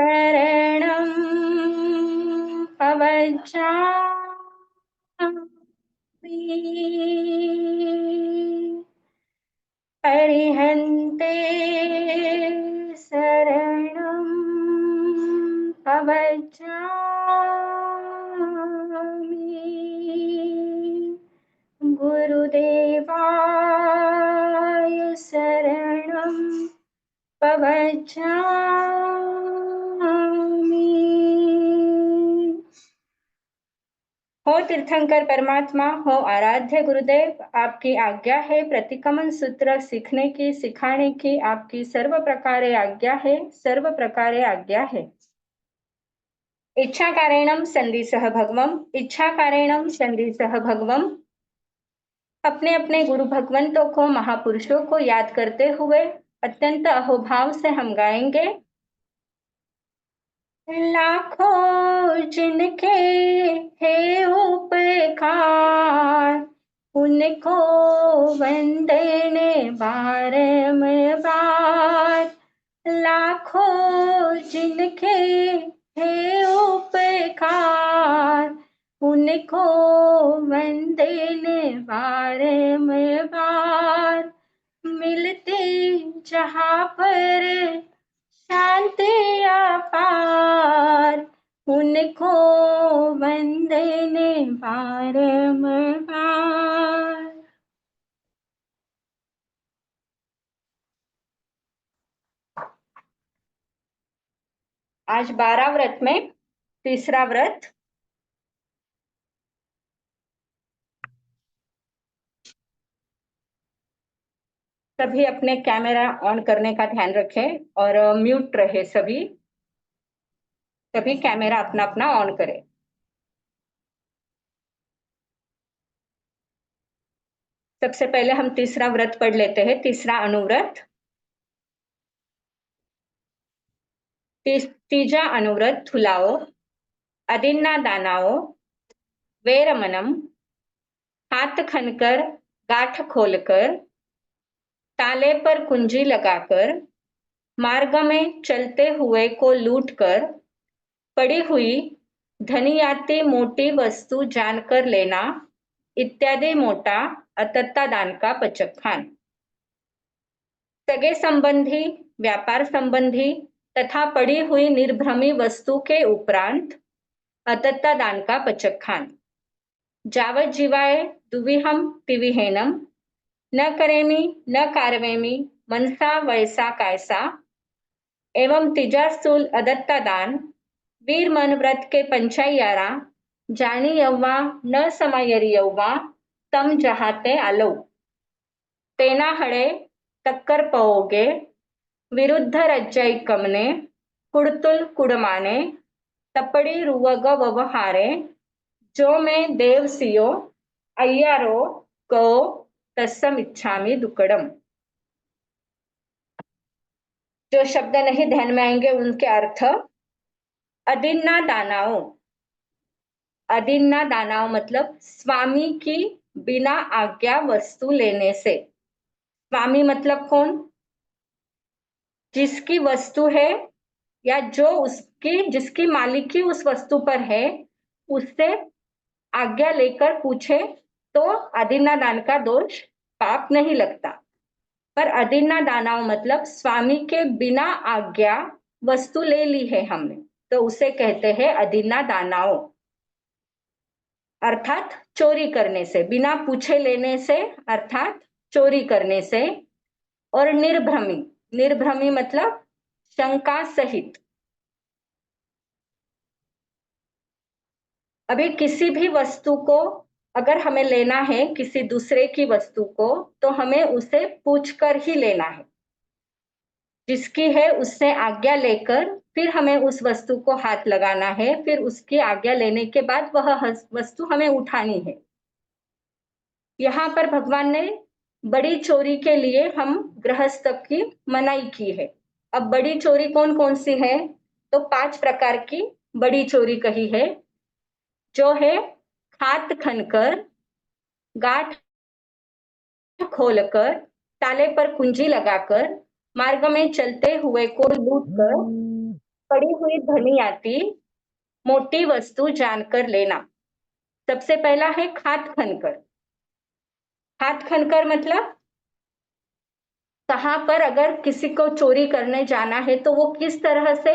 शरणं पवज्जामि अरिहन्ते शरणं पवज्जामि गुरुदेवाय शरणं पवज्जामि। हो तीर्थंकर परमात्मा, हो आराध्य गुरुदेव, आपकी आज्ञा है प्रतिक्रमण सूत्र सीखने की, सिखाने की आपकी सर्व प्रकारे आज्ञा है, सर्व प्रकारे आज्ञा है। इच्छा कारणम संदिसह भगवम, इच्छा कारणम संदिसह भगवम। अपने अपने गुरु भगवंतों को, महापुरुषों को याद करते हुए अत्यंत अहोभाव से हम गाएंगे। लाखों जिनके है उपकार, उनको वंदने बारंबार। लाखों जिनके है उपकार, उनको वंदने बारंबार। मिलते जहाँ पर शांति अपार, उनको वंदने बारंबार। आज 12 व्रत में तीसरा व्रत। सभी अपने कैमरा ऑन करने का ध्यान रखें और म्यूट रहे सभी कैमरा अपना अपना ऑन करें। सबसे पहले हम तीसरा व्रत पढ़ लेते हैं, तीसरा अनुव्रत। तीजा अनुव्रत थुलाओ, अदिन्ना दानाओ, वेरमनम, हाथ खनकर गांठ खोलकर, ताले पर कुंजी लगाकर, मार्ग में चलते हुए को लूटकर, पड़ी हुई धनियाती मोटी वस्तु जानकर लेना इत्यादि मोटा अतत्ता दान का पचखान। सगे संबंधी, व्यापार संबंधी तथा पड़ी हुई निर्भ्रमी वस्तु के उपरांत अतत्ता दान का पचखान। जावत जीवाय दुविहम तिविहेनम, न करेमी न कारवेमी मनसा वैसा कायसा। एवं तीजा स्थूल अदत्ता दान, वीर मन व्रत के पंचायारा, जानी यव्वा न समायरी यव्वा तम जहाते आलो। तेना हड़े टक्कर पवोगे, विरुद्ध रज्जई कमने, कुड़तुल कुड़माने, तपड़ी रुवग ववहारे, जो में देव सियो अय्यारो को तस्सम इच्छामि दुक्कड़म। जो शब्द नहीं ध्यान में आएंगे उनके अर्थ। अदिन्ना दानाओ, अदिन्ना दानाओ मतलब स्वामी की बिना आज्ञा वस्तु लेने से। स्वामी मतलब कौन? जिसकी वस्तु है या जो उसकी जिसकी मालिकी उस वस्तु पर है, उससे आज्ञा लेकर पूछे तो अदिन्ना दान का दोष पाप नहीं लगता। पर अदिन्ना दानाओ मतलब स्वामी के बिना आज्ञा वस्तु ले ली है हमने, तो उसे कहते हैं अदिन्ना दानाओ। अर्थात चोरी करने से, बिना पूछे लेने से, अर्थात चोरी करने से। और निर्भ्रमी, निर्भ्रमी मतलब शंका सहित। अभी किसी भी वस्तु को अगर हमें लेना है, किसी दूसरे की वस्तु को, तो हमें उसे पूछकर ही लेना है। जिसकी है उससे आज्ञा लेकर फिर हमें उस वस्तु को हाथ लगाना है, फिर उसकी आज्ञा लेने के बाद वह वस्तु हमें उठानी है। यहाँ पर भगवान ने बड़ी चोरी के लिए हम गृहस्थ की मनाही की है। अब बड़ी चोरी कौन कौन सी है? तो 5 प्रकार की बड़ी चोरी कही है, जो है हाथ खनकर, गांठ खोलकर, ताले पर कुंजी लगाकर, मार्ग में चलते हुए को लूटकर, पड़ी हुई धनियाती मोटी वस्तु जानकर लेना। सबसे पहला है खात खनकर। खात खनकर मतलब कहाँ पर अगर किसी को चोरी करने जाना है तो वो किस तरह से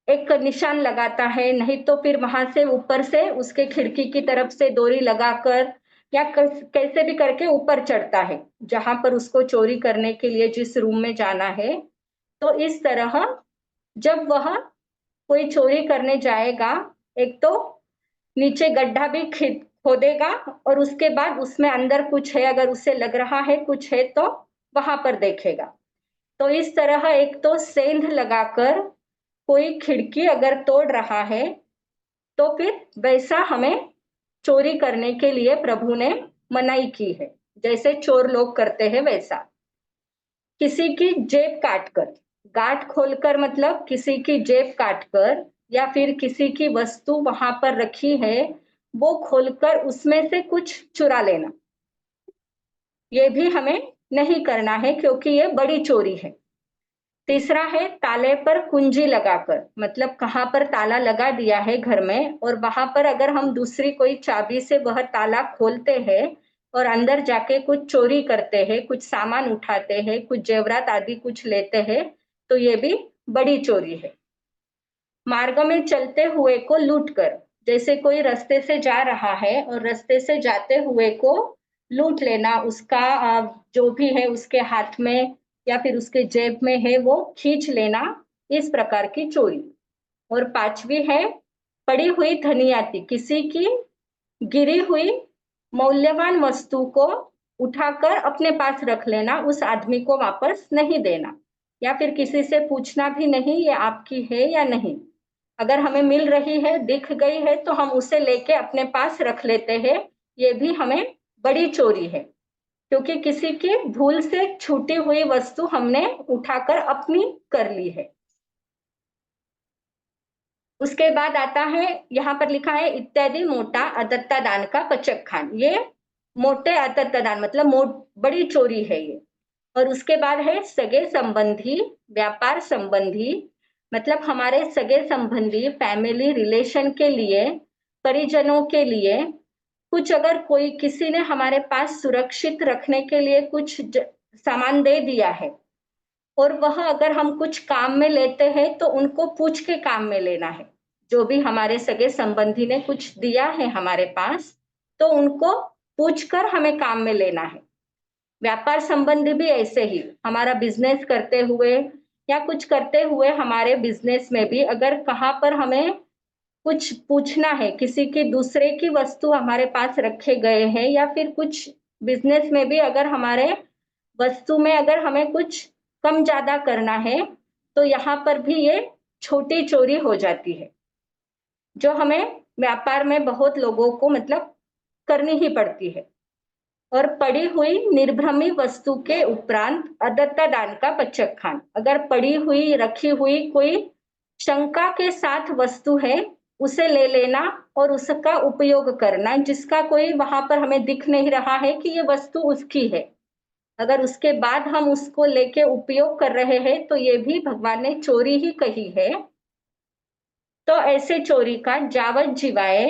एक निशान लगाता है, नहीं तो फिर वहां से ऊपर से उसके खिड़की की तरफ से डोरी लगाकर या कैसे भी करके ऊपर चढ़ता है जहां पर उसको चोरी करने के लिए जिस रूम में जाना है। तो इस तरह जब वह कोई चोरी करने जाएगा, एक तो नीचे गड्ढा भी खोदेगा और उसके बाद उसमें अंदर कुछ है, अगर उसे लग रहा है कुछ है तो वहां पर देखेगा। तो इस तरह एक तो सेंध लगाकर कोई खिड़की अगर तोड़ रहा है तो फिर वैसा हमें चोरी करने के लिए प्रभु ने मनाही की है, जैसे चोर लोग करते हैं वैसा। किसी की जेब काटकर, गांठ खोलकर मतलब किसी की जेब काटकर या फिर किसी की वस्तु वहां पर रखी है वो खोलकर उसमें से कुछ चुरा लेना, ये भी हमें नहीं करना है क्योंकि ये बड़ी चोरी है। तीसरा है ताले पर कुंजी लगाकर, मतलब कहाँ पर ताला लगा दिया है घर में और वहां पर अगर हम दूसरी कोई चाबी से वह ताला खोलते हैं और अंदर जाके कुछ चोरी करते हैं, कुछ सामान उठाते हैं, कुछ जेवरात आदि कुछ लेते हैं, तो ये भी बड़ी चोरी है। मार्ग में चलते हुए को लूट कर, जैसे कोई रास्ते से जा रहा है और रास्ते से जाते हुए को लूट लेना, उसका जो भी है उसके हाथ में या फिर उसके जेब में है वो खींच लेना, इस प्रकार की चोरी। और पांचवी है पड़ी हुई धनियाती, किसी की गिरी हुई मौल्यवान वस्तु को उठाकर अपने पास रख लेना, उस आदमी को वापस नहीं देना या फिर किसी से पूछना भी नहीं ये आपकी है या नहीं। अगर हमें मिल रही है, दिख गई है तो हम उसे लेके अपने पास रख लेते हैं, ये भी हमें बड़ी चोरी है क्योंकि किसी की भूल से छूटी हुई वस्तु हमने उठाकर अपनी कर ली है। उसके बाद आता है, यहाँ पर लिखा है इत्यादि मोटा अदत्ता दान का पचक खान, ये मोटे अदत्ता दान मतलब बड़ी चोरी है ये। और उसके बाद है सगे संबंधी, व्यापार संबंधी, मतलब हमारे सगे संबंधी फैमिली रिलेशन के लिए, परिजनों के लिए कुछ अगर कोई किसी ने हमारे पास सुरक्षित रखने के लिए कुछ सामान दे दिया है और वह अगर हम कुछ काम में लेते हैं तो उनको पूछ के काम में लेना है। जो भी हमारे सगे संबंधी ने कुछ दिया है हमारे पास तो उनको पूछकर हमें काम में लेना है। व्यापार संबंधी भी ऐसे ही, हमारा बिजनेस करते हुए या कुछ करते हुए हमारे बिजनेस में भी अगर कहाँ पर हमें कुछ पूछना है, किसी की दूसरे की वस्तु हमारे पास रखे गए हैं या फिर कुछ बिजनेस में भी अगर हमारे वस्तु में अगर हमें कुछ कम ज्यादा करना है तो यहाँ पर भी ये छोटी चोरी हो जाती है, जो हमें व्यापार में बहुत लोगों को मतलब करनी ही पड़ती है। और पड़ी हुई निर्भ्रमी वस्तु के उपरांत अदत्ता दान का पचक खान, अगर पड़ी हुई रखी हुई कोई शंका के साथ वस्तु है उसे ले लेना और उसका उपयोग करना, जिसका कोई वहां पर हमें दिख नहीं रहा है कि ये वस्तु उसकी है, अगर उसके बाद हम उसको लेके उपयोग कर रहे हैं तो ये भी भगवान ने चोरी ही कही है। तो ऐसे चोरी का जावत जीवाए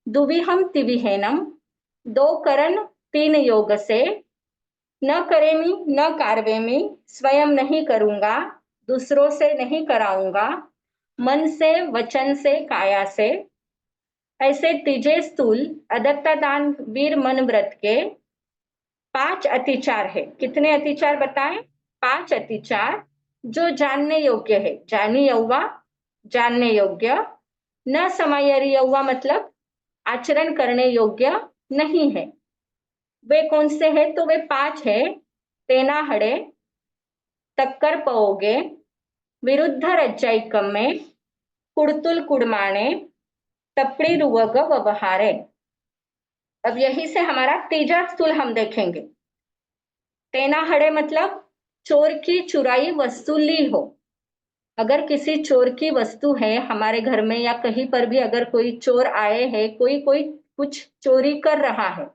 दुविहम तिविहेनम, दो करण तीन योग से, न करेमी न कारवेमी, स्वयं नहीं करूंगा दूसरों से नहीं कराऊंगा, मन से वचन से काया से। ऐसे तीजे स्थूल अदत्ता दान वीर मन व्रत के पांच अतिचार है। कितने अतिचार बताएं? पांच अतिचार जो जानने योग्य है, जानी यौवा जानने योग्य, न समायरी यौवा मतलब आचरण करने योग्य नहीं है। वे कौन से हैं? तो वे पांच है, तेना हड़े, तक्कर पओगे, विरुद्ध रज्जाइकम में, कुड़तुल कुड़माणे, तपड़ी रुवग व्यवहारे। अब यही से हमारा तीजा स्थूल हम देखेंगे। तेना हड़े मतलब चोर की चुराई वस्तु ली हो, अगर किसी चोर की वस्तु है हमारे घर में या कहीं पर भी अगर कोई चोर आए हैं, कोई कोई कुछ चोरी कर रहा है,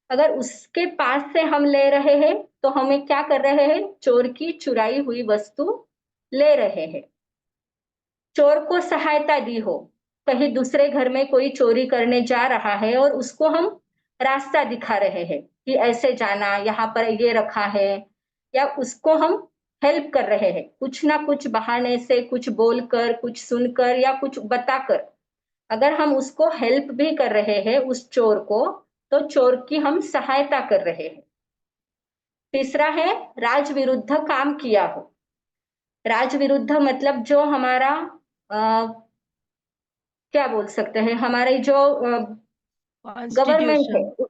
अगर उसके पास से हम ले रहे हैं तो हमें क्या कर रहे हैं? चोर की चुराई हुई वस्तु ले रहे हैं। चोर को सहायता दी हो, कहीं दूसरे घर में कोई चोरी करने जा रहा है और उसको हम रास्ता दिखा रहे हैं कि ऐसे जाना, यहाँ पर ये रखा है, या उसको हम हेल्प कर रहे हैं कुछ ना कुछ बहाने से, कुछ बोलकर, कुछ सुनकर या कुछ बताकर। अगर हम उसको हेल्प भी कर रहे हैं उस चोर को, तो चोर की हम सहायता कर रहे हैं। तीसरा है राज विरुद्ध काम किया हो। राज विरुद्ध मतलब जो हमारा क्या बोल सकते हैं, हमारी जो गवर्नमेंट है, कॉन्स्टिट्यूशन।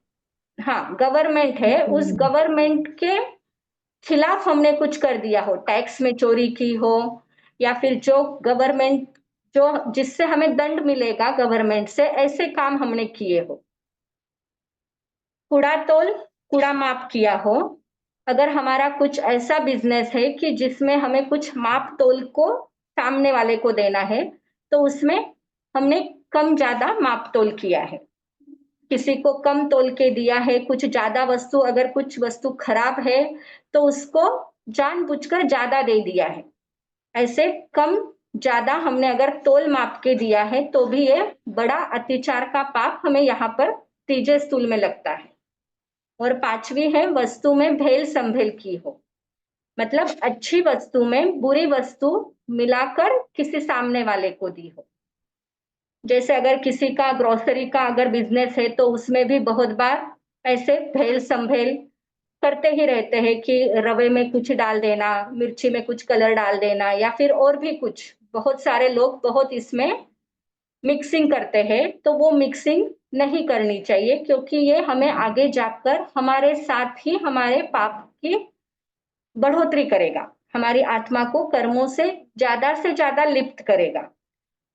हाँ गवर्नमेंट है, उस गवर्नमेंट के खिलाफ हमने कुछ कर दिया हो, टैक्स में चोरी की हो, या फिर जो गवर्नमेंट, जो जिससे हमें दंड मिलेगा गवर्नमेंट से, ऐसे काम हमने किए हो। कूड़ा तोल, कूड़ा माप किया हो। अगर हमारा कुछ ऐसा बिजनेस है कि जिसमें हमें कुछ माप तोल को सामने वाले को देना है, तो उसमें हमने कम ज्यादा माप तोल किया है, किसी को कम तोल के दिया है, कुछ ज्यादा वस्तु, अगर कुछ वस्तु खराब है तो उसको जानबूझकर ज्यादा दे दिया है। ऐसे कम ज्यादा हमने अगर तोल माप के दिया है तो भी ये बड़ा अत्याचार का पाप हमें यहाँ पर तीजे स्थूल में लगता है। और पांचवी है वस्तु में भेल संभेल की हो, मतलब अच्छी वस्तु में बुरी वस्तु मिलाकर किसी सामने वाले को दी हो। जैसे अगर किसी का ग्रोसरी का अगर बिजनेस है तो उसमें भी बहुत बार ऐसे भेल संभेल करते ही रहते हैं कि रवे में कुछ डाल देना, मिर्ची में कुछ कलर डाल देना, या फिर और भी कुछ, बहुत सारे लोग बहुत इसमें मिक्सिंग करते हैं। तो वो मिक्सिंग नहीं करनी चाहिए, क्योंकि ये हमें आगे जाकर हमारे साथ ही हमारे पाप की बढ़ोतरी करेगा, हमारी आत्मा को कर्मों से ज्यादा लिप्त करेगा।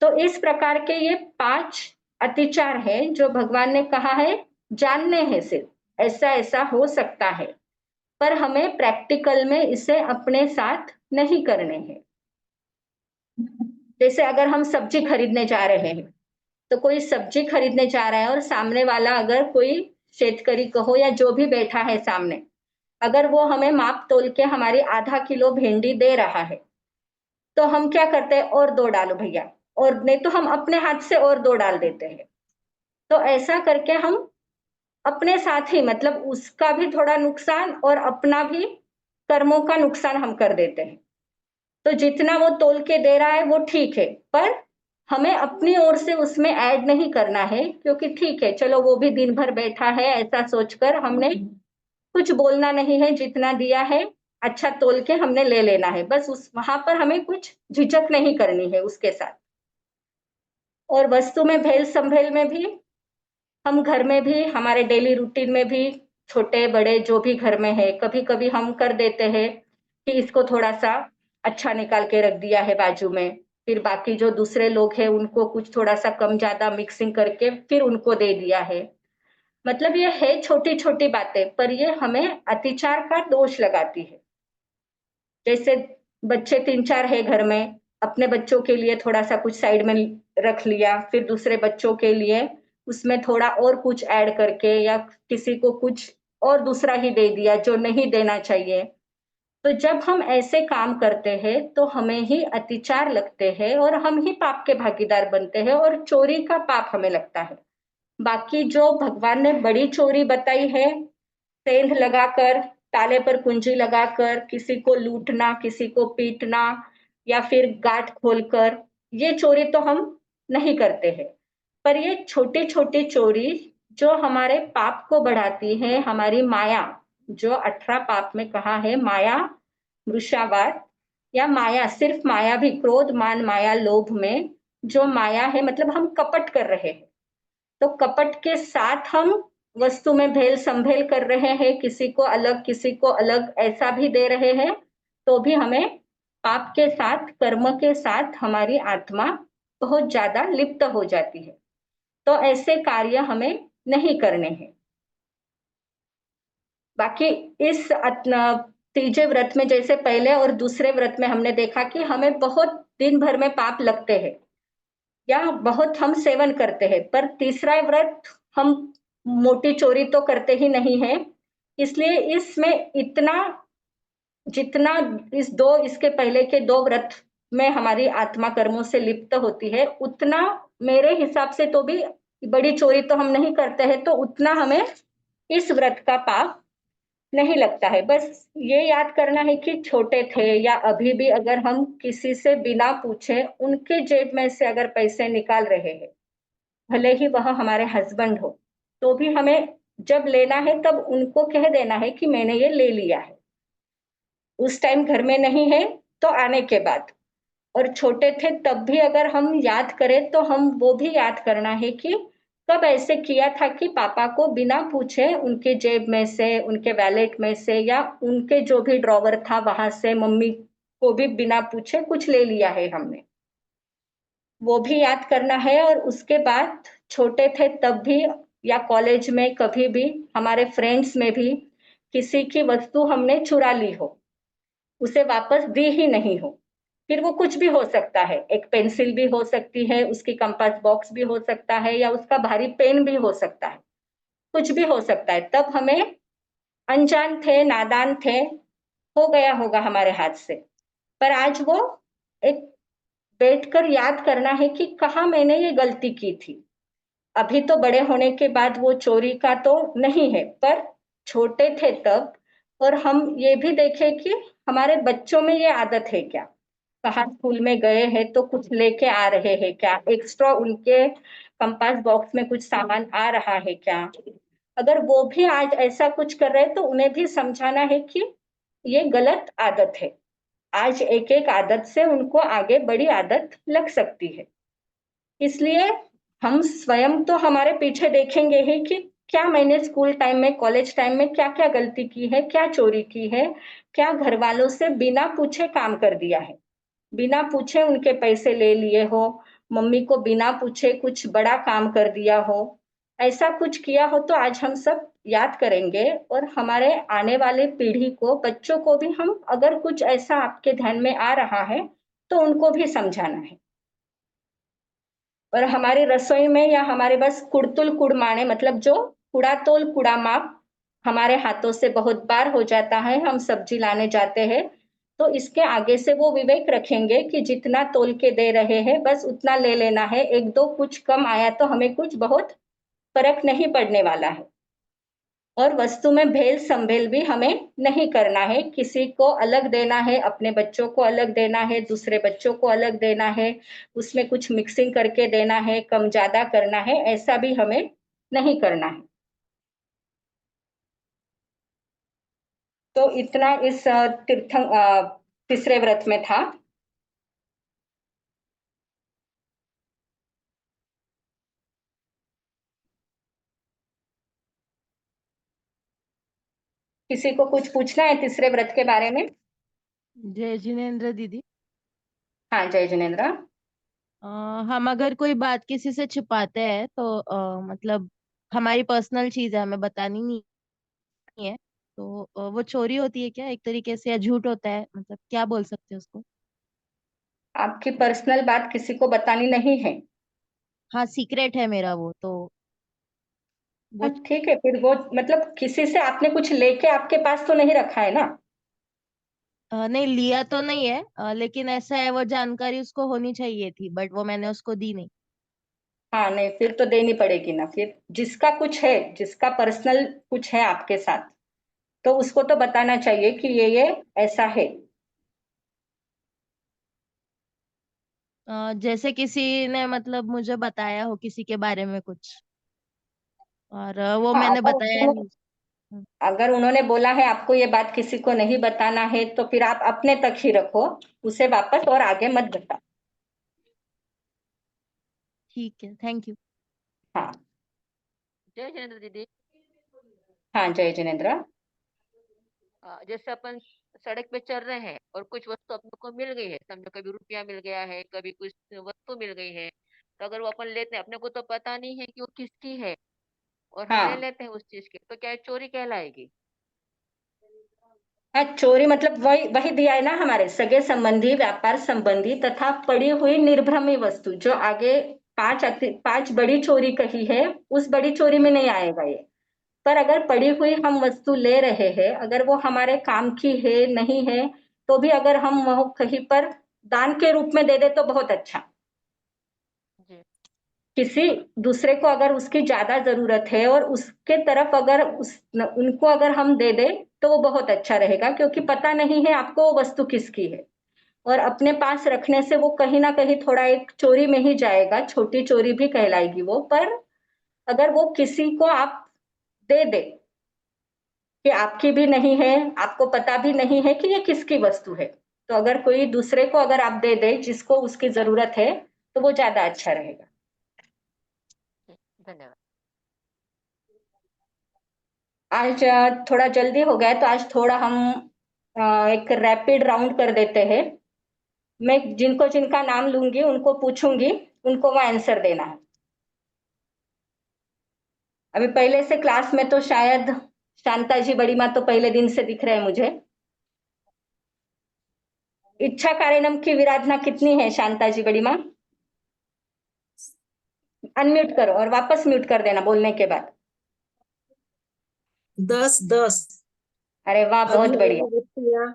तो इस प्रकार के ये 5 अतिचार हैं जो भगवान ने कहा है जानने हैं, सिर्फ ऐसा ऐसा हो सकता है, पर हमें प्रैक्टिकल में इसे अपने साथ नहीं करने हैं। जैसे अगर हम सब्जी खरीदने जा रहे हैं, तो कोई सब्जी खरीदने जा रहा है और सामने वाला अगर कोई शेतकरी कहो या जो भी बैठा है सामने, अगर वो हमें माप तोल के हमारी आधा किलो भिंडी दे रहा है, तो हम क्या करते हैं, और 2 डालो भैया, और नहीं तो हम अपने हाथ से और 2 डाल देते हैं। तो ऐसा करके हम अपने साथ ही, मतलब उसका भी थोड़ा नुकसान और अपना भी कर्मों का नुकसान हम कर देते हैं। तो जितना वो तोल के दे रहा है वो ठीक है, पर हमें अपनी ओर से उसमें ऐड नहीं करना है, क्योंकि ठीक है चलो वो भी दिन भर बैठा है, ऐसा सोचकर हमने कुछ बोलना नहीं है, जितना दिया है अच्छा तोल के हमने ले लेना है, बस उस वहां पर हमें कुछ झिझक नहीं करनी है उसके साथ। और वस्तु में भेल संभेल में भी, हम घर में भी हमारे डेली रूटीन में भी, छोटे बड़े जो भी घर में है, कभी कभी हम कर देते हैं कि इसको थोड़ा सा अच्छा निकाल के रख दिया है बाजू में, फिर बाकी जो दूसरे लोग हैं उनको कुछ थोड़ा सा कम ज्यादा मिक्सिंग करके फिर उनको दे दिया है। मतलब ये है छोटी छोटी बातें, पर ये हमें अतिचार का दोष लगाती है। जैसे बच्चे 3-4 है घर में, अपने बच्चों के लिए थोड़ा सा कुछ साइड में रख लिया, फिर दूसरे बच्चों के लिए उसमें थोड़ा और कुछ ऐड करके, या किसी को कुछ और दूसरा ही दे दिया जो नहीं देना चाहिए। तो जब हम ऐसे काम करते हैं तो हमें ही अतिचार लगते हैं और हम ही पाप के भागीदार बनते हैं, और चोरी का पाप हमें लगता है। बाकी जो भगवान ने बड़ी चोरी बताई है, सेंध लगाकर, ताले पर कुंजी लगाकर किसी को लूटना, किसी को पीटना, या फिर गांठ खोलकर, ये चोरी तो हम नहीं करते हैं। पर ये छोटी छोटी चोरी जो हमारे पाप को बढ़ाती है, हमारी माया, जो 18 पाप में कहा है माया, मृषावाद, या माया, सिर्फ माया भी, क्रोध मान माया लोभ में जो माया है, मतलब हम कपट कर रहे हैं। तो कपट के साथ हम वस्तु में भेल संभेल कर रहे हैं, किसी को अलग किसी को अलग ऐसा भी दे रहे हैं, तो भी हमें पाप के साथ, कर्म के साथ हमारी आत्मा बहुत ज्यादा लिप्त हो जाती है। तो ऐसे कार्य हमें नहीं करने हैं। बाकी इस तीजे व्रत में, जैसे पहले और दूसरे व्रत में हमने देखा कि हमें बहुत दिन भर में पाप लगते हैं या बहुत हम सेवन करते हैं, पर तीसरा व्रत हम मोटी चोरी तो करते ही नहीं है, इसलिए इसमें इतना, जितना इस दो, इसके पहले के 2 व्रत में हमारी आत्मा कर्मों से लिप्त होती है, उतना मेरे हिसाब से तो भी बड़ी चोरी तो हम नहीं करते हैं, तो उतना हमें इस व्रत का पाप नहीं लगता है। बस ये याद करना है कि छोटे थे या अभी भी अगर हम किसी से बिना पूछे उनके जेब में से अगर पैसे निकाल रहे हैं, भले ही वह हमारे हस्बैंड हो, तो भी हमें जब लेना है तब उनको कह देना है कि मैंने ये ले लिया है। उस टाइम घर में नहीं है तो आने के बाद। और छोटे थे तब भी अगर हम याद करें तो हम वो भी याद करना है कि कब ऐसे किया था कि पापा को बिना पूछे उनके जेब में से, उनके वैलेट में से या उनके जो भी ड्रॉवर था वहां से मम्मी को भी बिना पूछे कुछ ले लिया है हमने। वो भी याद करना है। और उसके बाद छोटे थे तब भी या कॉलेज में कभी भी हमारे फ्रेंड्स में भी किसी की वस्तु हमने चुरा ली हो, उसे वापस दी ही नहीं हो, फिर वो कुछ भी हो सकता है, एक पेंसिल भी हो सकती है, उसकी कंपास बॉक्स भी हो सकता है या उसका भारी पेन भी हो सकता है, कुछ भी हो सकता है, तब हमें अनजान थे, नादान थे, हो गया होगा हमारे हाथ से। पर आज वो एक बैठकर याद करना है कि कहाँ मैंने ये गलती की थी। अभी तो बड़े होने के बाद वो चोरी का तो नहीं है, पर छोटे थे तब। और हम ये भी देखें कि हमारे बच्चों में ये आदत है क्या, कहाँ स्कूल में गए हैं तो कुछ लेके आ रहे हैं क्या, एक्स्ट्रा उनके कंपास बॉक्स में कुछ सामान आ रहा है क्या। अगर वो भी आज ऐसा कुछ कर रहे हैं तो उन्हें भी समझाना है कि ये गलत आदत है। आज एक एक आदत से उनको आगे बड़ी आदत लग सकती है। इसलिए हम स्वयं तो हमारे पीछे देखेंगे ही कि क्या मैंने स्कूल टाइम में, कॉलेज टाइम में क्या क्या गलती की है, क्या चोरी की है, क्या घर वालों से बिना पूछे काम कर दिया है, बिना पूछे उनके पैसे ले लिए हो, मम्मी को बिना पूछे कुछ बड़ा काम कर दिया हो। ऐसा कुछ किया हो तो आज हम सब याद करेंगे और हमारे आने वाले पीढ़ी को, बच्चों को भी हम अगर कुछ ऐसा आपके ध्यान में आ रहा है तो उनको भी समझाना है। और हमारी रसोई में या हमारे बस कुड़तुल कुड़माने, मतलब जो कूड़ा तोल कूड़ा माप हमारे हाथों से बहुत बार हो जाता है, हम सब्जी लाने जाते हैं तो इसके आगे से वो विवेक रखेंगे कि जितना तोल के दे रहे हैं बस उतना ले लेना है, एक दो कुछ कम आया तो हमें कुछ बहुत फर्क नहीं पड़ने वाला है। और वस्तु में भेल संभेल भी हमें नहीं करना है, किसी को अलग देना है, अपने बच्चों को अलग देना है, दूसरे बच्चों को अलग देना है, उसमें कुछ मिक्सिंग करके देना है, कम ज्यादा करना है, ऐसा भी हमें नहीं करना है। तो इतना इस तीसरे व्रत में था। किसी को कुछ पूछना है तीसरे व्रत के बारे में? जय जिनेन्द्र दीदी। हाँ, जय जिनेन्द्र। अ, हम अगर कोई बात किसी से छिपाते हैं तो मतलब हमारी पर्सनल चीज है, हमें बतानी नहीं है, तो वो चोरी होती है क्या एक तरीके से, या झूठ होता है, मतलब क्या बोल सकते हैं उसको? आपकी पर्सनल बात किसी को बतानी नहीं है? हाँ, सीक्रेट है मेरा वो तो। वो हाँ, ठीक है, फिर वो मतलब किसी से आपने कुछ लेके आपके पास तो नहीं रखा है ना? नहीं लिया तो नहीं है, लेकिन ऐसा है वो जानकारी उसको होनी चाहिए थी, बट वो मैंने उसको दी नहीं। हाँ, नहीं फिर तो देनी पड़ेगी ना। फिर जिसका कुछ है, जिसका पर्सनल कुछ है आपके साथ, तो उसको तो बताना चाहिए कि ये ऐसा है। जैसे किसी ने मतलब मुझे बताया हो किसी के बारे में कुछ, और वो हाँ, मैंने बताया नहीं। अगर उन्होंने बोला है आपको ये बात किसी को नहीं बताना है तो फिर आप अपने तक ही रखो, उसे वापस और आगे मत बताओ। ठीक है, थैंक यू। हाँ। जय जिनेन्द्र दीदी। हाँ, जय जिनेन्द्र। जैसे अपन सड़क पे चल रहे हैं और कुछ वस्तु अपने को मिल गई है, समझो कभी रुपया मिल गया है, कभी कुछ वस्तु मिल गई है, तो अगर वो अपन लेते हैं, अपने को तो पता नहीं है कि वो किसकी है, और हम ले हाँ। लेते हैं उस चीज की, तो क्या ये चोरी कहलाएगी? हाँ, चोरी मतलब वही वही दिया है ना, हमारे सगे संबंधी, व्यापार संबंधी तथा पड़ी हुई निर्भ्रमी वस्तु, जो आगे पांच बड़ी चोरी कही है, उस बड़ी चोरी में नहीं आएगा ये। पर अगर पड़ी हुई हम वस्तु ले रहे हैं, अगर वो हमारे काम की है नहीं है, तो भी अगर हम वो कहीं पर दान के रूप में दे दे तो बहुत अच्छा। जी किसी दूसरे को अगर उसकी ज्यादा जरूरत है और उसके तरफ अगर उनको अगर हम दे दे तो वो बहुत अच्छा रहेगा, क्योंकि पता नहीं है आपको वो वस्तु किसकी है। और अपने पास रखने से वो कहीं ना कहीं थोड़ा एक चोरी में ही जाएगा, छोटी चोरी भी कहलाएगी वो। पर अगर वो किसी को आप दे दे कि आपकी भी नहीं है, आपको पता भी नहीं है कि ये किसकी वस्तु है, तो अगर कोई दूसरे को अगर आप दे दे जिसको उसकी जरूरत है तो वो ज्यादा अच्छा रहेगा। धन्यवाद। आज थोड़ा जल्दी हो गया है, तो आज थोड़ा हम एक रैपिड राउंड कर देते हैं। मैं जिनको जिनका नाम लूंगी उनको पूछूंगी, उनको वो आंसर देना है। अभी पहले से क्लास में तो शायद शांता जी बड़ी माँ तो पहले दिन से दिख रहे हैं मुझे। इच्छा कारणम की विराधना कितनी है शांता जी बड़ी माँ? अनम्यूट करो और वापस म्यूट कर देना बोलने के बाद। 10 अरे वाह, बहुत बढ़िया। अग्निवृत्तियां।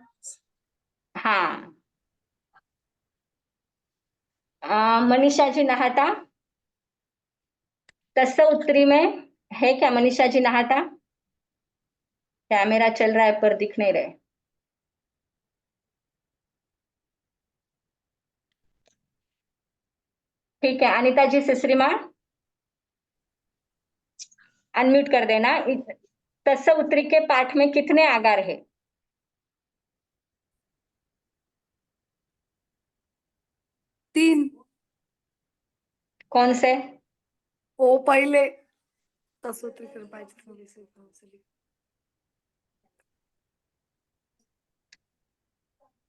हाँ, मनीषा जी नहाटा, तस्सा उत्तरी में है क्या? मनीषा जी नहाटा, कैमरा चल रहा है पर दिख नहीं रहे। ठीक है, अनिता जी सिसरी माँ अनम्यूट कर देना। तस्सा उत्तरी के पाठ में कितने आकार है? 3। कौन से? वो पहले तसोत्री कर पाहिजे थोडी सी काउंसलिंग।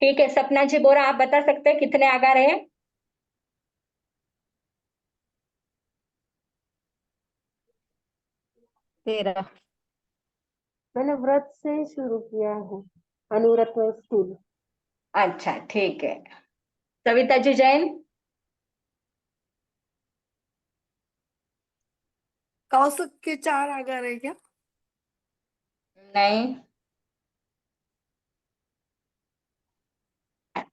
ठीक है, सपना जी बोरा आप बता सकते हैं कितने आकार है? 13। मैंने व्रत से शुरू किया है, अनुव्रत में स्थूल। अच्छा ठीक है। सविता जी जैन, कौशिक के 4 आकार है क्या? नहीं।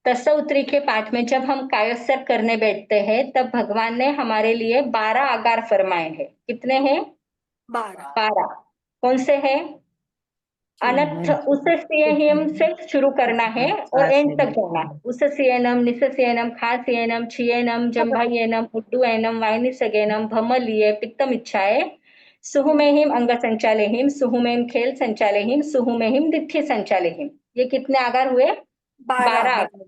तस्सा उत्तरी के पाठ में जब हम कायोत्सर्ग करने बैठते हैं तब भगवान ने हमारे लिए 12 आकार फरमाए हैं। कितने हैं? 12। 12। कौन से है? अनथ उसे सियहिम से शुरू करना है और एंड तक जाना है। उसे सियनम, निससियनम, खासियनम, छियनम, जम्भायनम, उड्डुयनम, वायनिसगेनम, भमलिये, पित्तम इच्छाए, सुहुमेहिम अंग संचालेहिम, सुहुमेम खेल संचालेहिम, सुहुमेहिम दिथि संचालेहिम। ये कितने आकार हुए? 12 12। आकार।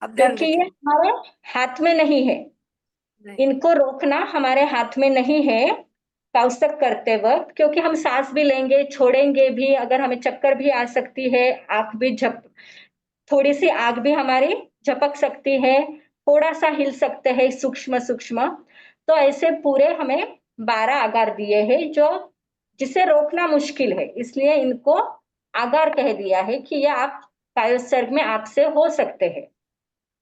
अब ध्यान क्योंकि ये रखें। हमारे हाथ में नहीं है, नहीं। इनको रोकना हमारे हाथ में नहीं है काउसक करते वक्त, क्योंकि हम सांस भी लेंगे छोड़ेंगे भी, अगर हमें चक्कर भी आ सकती है, आंख भी थोड़ी सी आग भी हमारी झपक सकती है, थोड़ा सा हिल सकते हैं सूक्ष्म सूक्ष्म। तो ऐसे पूरे हमें 12 आकार दिए हैं जो जिसे रोकना मुश्किल है, इसलिए इनको आकार कह दिया है कि ये आप कायोत्सर्ग में आपसे हो सकते हैं।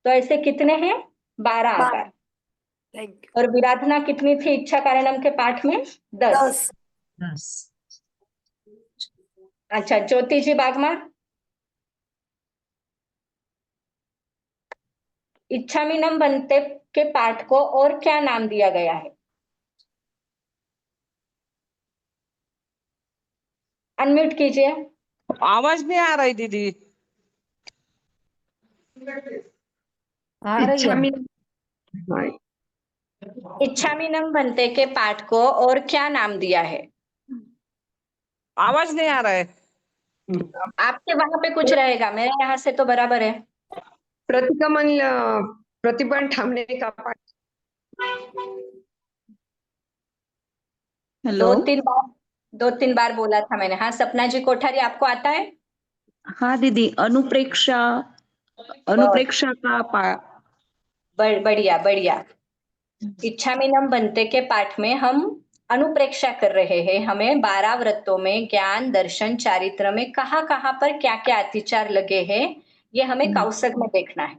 तो ऐसे कितने हैं? 12 आकार। 12। Thank you. और विराधना कितनी थी इच्छा कारणम के पाठ में? 10। 10। अच्छा, ज्योति जी बागमा, इच्छामीनम बनते के पाठ को और क्या नाम दिया गया है? अनम्यूट कीजिए। आवाज नहीं आ रही दीदी। आ रही इच्छा है। में इच्छामीनम बनते के पाठ को और क्या नाम दिया है? आवाज नहीं आ रहा है। आपके वहां पे कुछ रहेगा, मेरे यहाँ से तो बराबर है। प्रतिगमन प्रतिबंध थामने का पाठ। हेलो। 2-3 बार बोला था मैंने। हाँ, सपना जी कोठारी आपको आता है? हाँ दीदी, अनुप्रेक्षा बहुत अनुप्रेक्षा का बढ़िया बढ़िया। इच्छामीनम बनते के पाठ में हम अनुप्रेक्षा कर रहे हैं। हमें 12 व्रतों में ज्ञान दर्शन चारित्र में कहाँ कहाँ पर क्या क्या अतिचार लगे हैं, ये हमें काउसक में देखना है।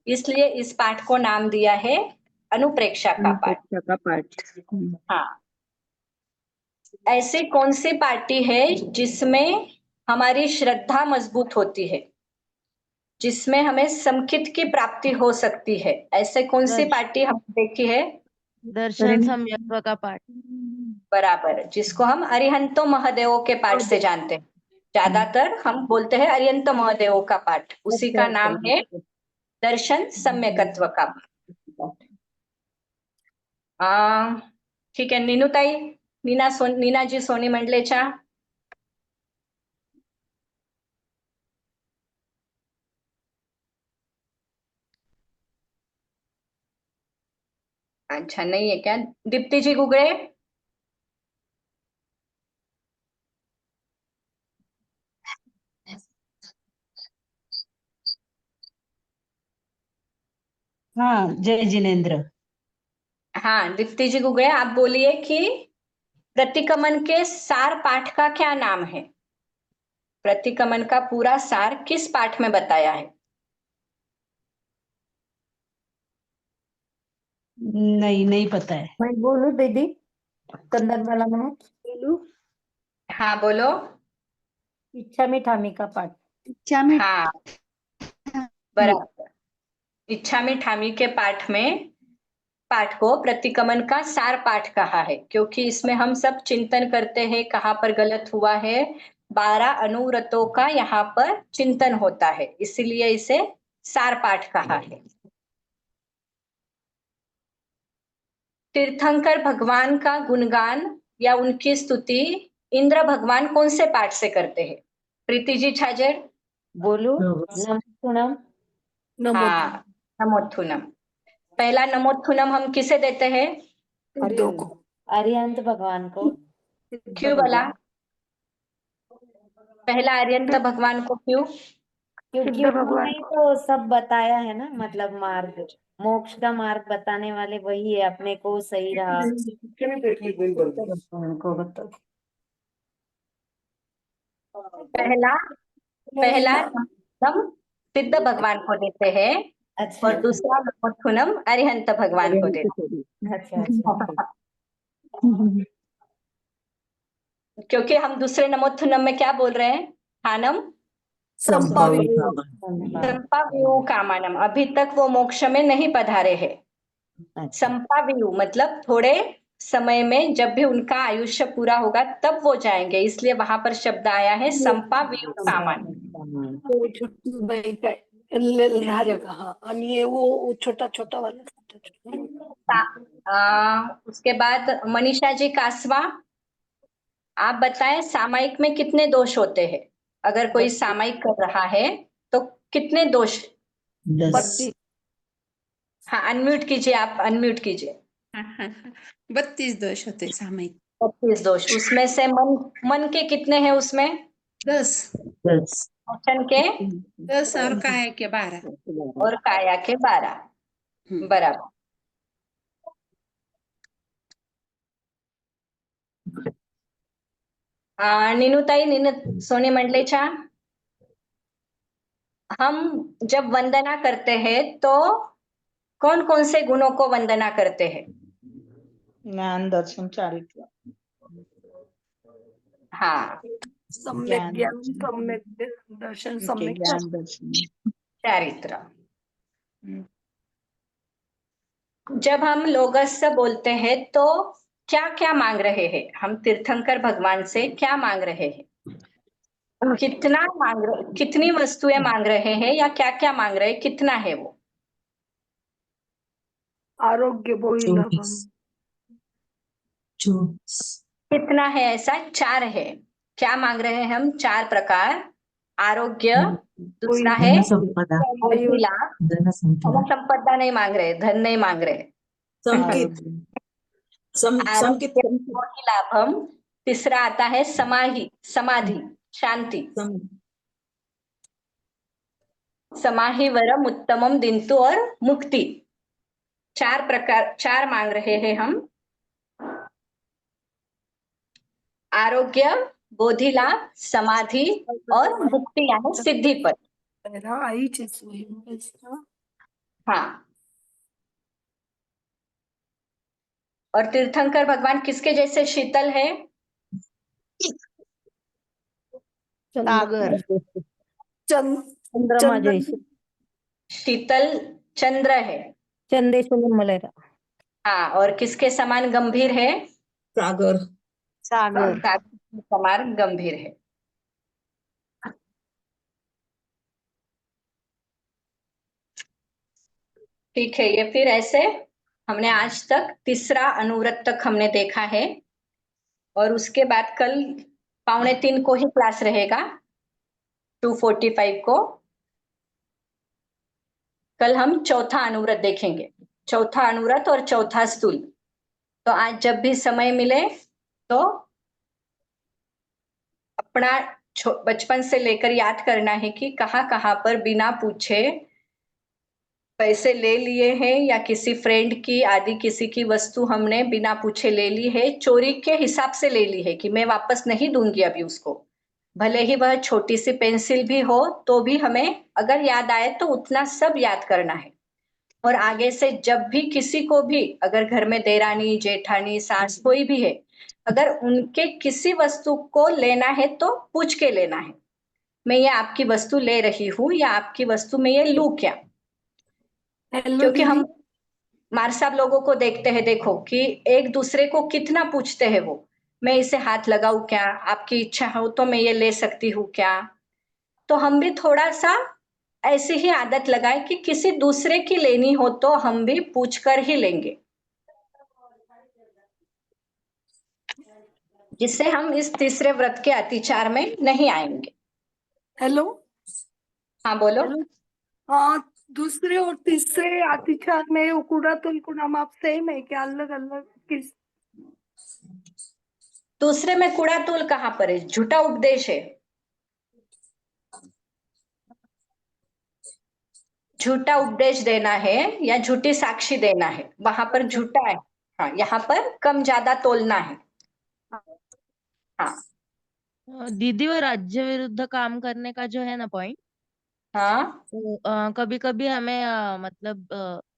इसलिए इस पाठ को नाम दिया है अनुप्रेक्षा का पाठ। अनुप्रेक्षा का पाठ। हाँ, ऐसी कौन सी पार्टी है जिसमें हमारी श्रद्धा मजबूत होती है? जिसमें हमें समकित की प्राप्ति हो सकती है, ऐसे कौन सी दर्श- पार्टी हमने देखी है? दर्शन सम्यक्त्व का पाठ। बराबर, जिसको हम अरिहंतो महादेवों के पाठ से जानते हैं। ज्यादातर हम बोलते हैं अरिहंतो महादेवों का पाठ, उसी का नाम है दर्शन सम्यकत्व का पाठ। ठीक है, नीनूताई, नीनाजी सोनी मंडलेचा. अच्छा, नहीं है क्या? दीप्ति जी गुगड़े. हाँ, जय जिनेन्द्र। हाँ, दीप्ति जी गुगड़े, आप बोलिए कि प्रतिकमन के सार पाठ का क्या नाम है? प्रतिकमन का पूरा सार किस पाठ में बताया है? नहीं पता है। मैं बोलूं दीदी, कंदन वाला मैं बोलूं? हाँ बोलो. इच्छा में ठामी का पाठ। इच्छा में हाँ बराबर, इच्छा में ठामी के पाठ को प्रतिकमन का सार पाठ कहा है, क्योंकि इसमें हम सब चिंतन करते हैं कहाँ पर गलत हुआ है. 12 अनुव्रतों का यहाँ पर चिंतन होता है, इसलिए इसे सार पाठ कहा है. तीर्थंकर भगवान का गुणगान या उनकी स्तुति इंद्र भगवान कौन से पाठ से करते हैं? प्रीति जी छाजेड़. बोलू? नमः हाँ, नमोत्थुनम. पहला नमोत्थुनम हम किसे देते हैं? अरिहंत भगवान को। क्यों बोला? पहला अरिहंत भगवान को क्यों? क्योंकि उन्होंने तो सब बताया है ना, मतलब मार्ग, मोक्ष का मार्ग बताने वाले वही है, अपने को सही रहा उनको बता। पहला नमोत्थुनम सिद्ध भगवान को देते हैं, अच्छा और दूसरा नमोत्थुनम अरिहंत भगवान को देते हैं. अच्छा अच्छा। क्योंकि हम दूसरे नमोत्थुनम में क्या बोल रहे हैं? हानम संपाव्यू कामानम. अभी तक वो मोक्ष में नहीं पधारे हैं. संपाव्यू मतलब थोड़े समय में, जब भी उनका आयुष्य पूरा होगा तब वो जाएंगे, इसलिए वहां पर शब्द आया है संपाव्यू कामान. वो छोटी बाई काय राजा का, हाँ, आणि ये वो छोटा छोटा वाला उसके बाद मनीषा जी कासवा, आप बताएं सामायिक में कितने दोष होते हैं? अगर कोई सामायिक कर रहा है तो कितने दोष? 10। हाँ, अनम्यूट कीजिए, आप अनम्यूट कीजिए. 32 दोष होते सामयिक। 32 दोष. उसमें से मन के कितने हैं उसमें? 10 वचन के 10 और काया के 12। और काया के 12. बराबर. नीनू सोनी मंडलेचा, हम जब वंदना करते हैं तो कौन कौन से गुणों को वंदना करते हैं? ज्ञान, दर्शन, चारित्र। हाँ, सम्यक ज्ञान, सम्यक दर्शन, सम्यक ज्ञान, दर्शन, चारित्र. जब हम लोगस बोलते हैं तो क्या क्या मांग रहे हैं? हम तीर्थंकर भगवान से क्या मांग रहे हैं? कितनी वस्तुएं मांग रहे हैं, या क्या क्या मांग रहे हैं? कितना है वो? आरोग्य बोहिलाभम। कितना है ऐसा? 4 है. क्या मांग रहे हैं हम? 4 प्रकार. आरोग्य, दूसरा है लाभ. हम संपदा नहीं मांग रहे, धन नहीं मांग रहे. लाभम. तीसरा आता है समाधि, शांति. समाहि वरम उत्तमम दिंतु और मुक्ति. 4 मांग रहे हैं हम. आरोग्य, बोधि लाभ, समाधि और मुक्ति यानी सिद्धि पद. हाँ. और तीर्थंकर भगवान किसके जैसे शीतल है? सागर, चंद्रमा जैसे. शीतल चंद्र है। चंदेश्वरी मलेरा। हाँ, और किसके समान गंभीर है? सागर। सागर। सागर के समान गंभीर है। ठीक है, ये फिर ऐसे हमने आज तक तीसरा अनुव्रत तक हमने देखा है, और उसके बाद कल 2:45 को ही क्लास रहेगा, 2:45 को। कल हम चौथा अनुव्रत देखेंगे, चौथा अनुव्रत और चौथा स्थूल। तो आज जब भी समय मिले तो अपना बचपन से लेकर याद करना है कि कहाँ कहाँ पर बिना पूछे पैसे ले लिए हैं, या किसी फ्रेंड की आदि किसी की वस्तु हमने बिना पूछे ले ली है, चोरी के हिसाब से ले ली है कि मैं वापस नहीं दूंगी अभी उसको, भले ही वह छोटी सी पेंसिल भी हो, तो भी हमें अगर याद आए तो उतना सब याद करना है। और आगे से जब भी किसी को भी, अगर घर में देरानी जेठानी सास कोई भी है, अगर उनके किसी वस्तु को लेना है तो पूछ के लेना है, मैं ये आपकी वस्तु ले रही हूँ या आपकी वस्तु मैं ये लूं क्या? हेलो क्योंकि दीदी। हम मार साहब लोगों को देखते हैं, देखो कि एक दूसरे को कितना पूछते हैं वो, मैं इसे हाथ लगाऊं क्या, आपकी इच्छा हो तो मैं ये ले सकती हूँ क्या? तो हम भी थोड़ा सा ऐसी ही आदत लगाए कि किसी दूसरे की लेनी हो तो हम भी पूछ कर ही लेंगे, जिससे हम इस तीसरे व्रत के अतिचार में नहीं आएंगे। हेलो। हाँ बोलो। हाँ, दूसरे और तीसरे अतिचार में वो कूड़ा तुल माप सेम है क्या? अलग अलग किस? दूसरे में कूड़ा तूल कहाँ पर है? झूठा उपदेश है, झूठा उपदेश देना है या झूठी साक्षी देना है, वहां पर झूठा है। हाँ, यहाँ पर कम ज्यादा तोलना है। हाँ। दीदी वो राज्य विरुद्ध काम करने का जो है ना पॉइंट, हाँ, तो कभी कभी हमें मतलब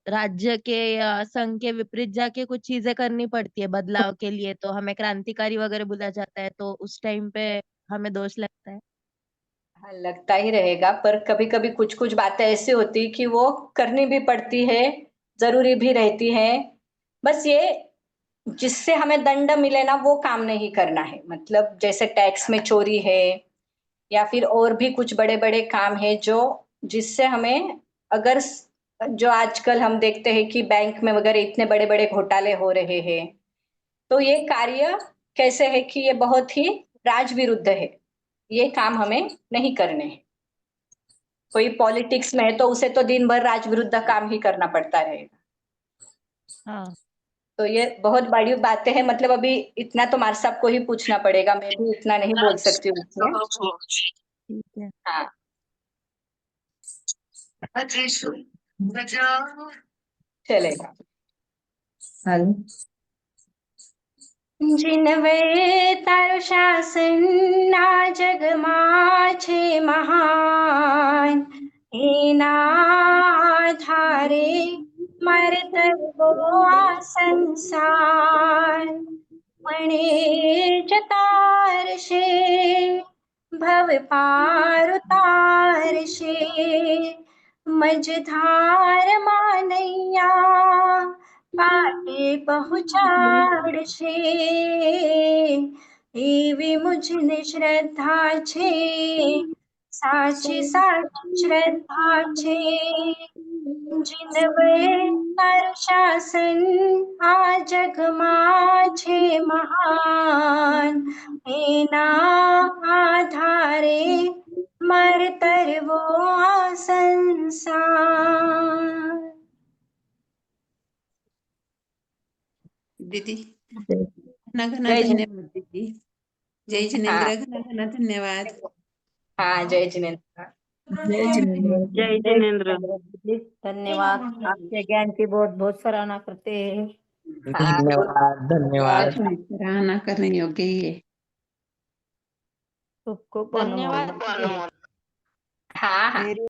राज्य के या संघ के विपरीत जाके कुछ चीजें करनी पड़ती है बदलाव के लिए, तो हमें क्रांतिकारी वगैरह बोला जाता है, तो उस टाइम पे हमें दोष लगता है। हाँ लगता ही रहेगा, पर कभी कभी कुछ कुछ बातें ऐसी होती कि वो करनी भी पड़ती है, जरूरी भी रहती है। बस ये जिससे हमें दंड मिले ना वो काम नहीं करना है, मतलब जैसे टैक्स में चोरी है, या फिर और भी कुछ बड़े बड़े काम है जो, जिससे हमें, अगर जो आजकल हम देखते हैं कि बैंक में वगैरह इतने बड़े बड़े घोटाले हो रहे हैं, तो ये कार्य कैसे है कि ये बहुत ही राज विरुद्ध है, ये काम हमें नहीं करने हैं। कोई पॉलिटिक्स में है तो उसे तो दिन भर राज विरुद्ध काम ही करना पड़ता रहेगा। हाँ तो ये बहुत बड़ी बातें हैं, मतलब अभी इतना तो मार साहब को ही पूछना पड़ेगा, मैं भी इतना नहीं बोल सकती हूँ इसमें। ठीक है। हाँ, चलेगा। जिनवे तारो शासन ना जग माझे महान, एना आधारे मारे तरबो आ संसार, मणे जतारशे भव पार उतारशे, मझधार मानैया पाटे पहुँचाड़शे, एवी मुझने श्रद्धा छे, साची साची श्रद्धा छे, जिनवे तारू शासन आ जगमा छे महान, एना आधारे मर तरवो आ संसार। दीदी घना घना जय जिनेन्द्र। धन्यवाद दीदी। जय जिनेन्द्र, घना घना धन्यवाद। हाँ, जय जिनेन्द्र। जय जिनेन्द्र। जय जिनेन्द्र। धन्यवाद, आपके ज्ञान की बहुत बहुत सराहना करते हैं। हाँ, धन्यवाद धन्यवाद। सराहना करने योग्य ही है। सबको धन्यवाद। हाँ हाँ।